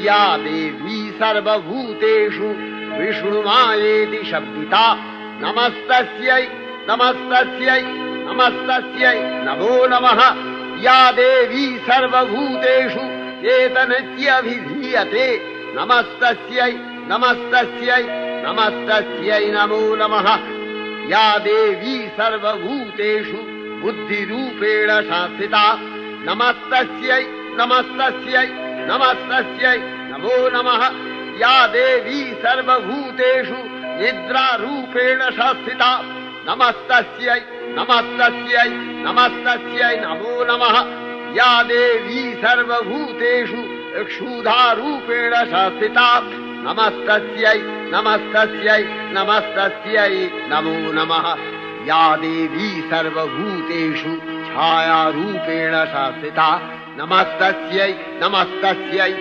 या देवी सर्वभूतेषु विष्णुमायेति शब्दिता नमस्तस्यै नमस्तस्यै नमस्तस्यै नमो नमः। या देवी सर्वभूतेषु चेतनत्यभिधीयते नमस्तस्यै नमस्तस्यै नमस्तस्यै नमो नमः। या देवी सर्वभूतेषु बुद्धिरूपेण संस्थिता नमस्तस्यै नमस्तस्यै नमस्तस्यै नमो नमः। या देवी सर्वभूतेषु निद्रारूपेण संस्थिता नमस्तस्यै नमस्तस्यै नमस्तस्यै नमो नमः। या देवी सर्वभूतेषु क्षुधारूपेण संस्थिता नमस्तस्यै नमस्तस्यै नमस्तस्यै नमो नमः। या देवी सर्वभूतेषु छायारूपेण संस्थिता नमस्तस्यै नमस्तस्यै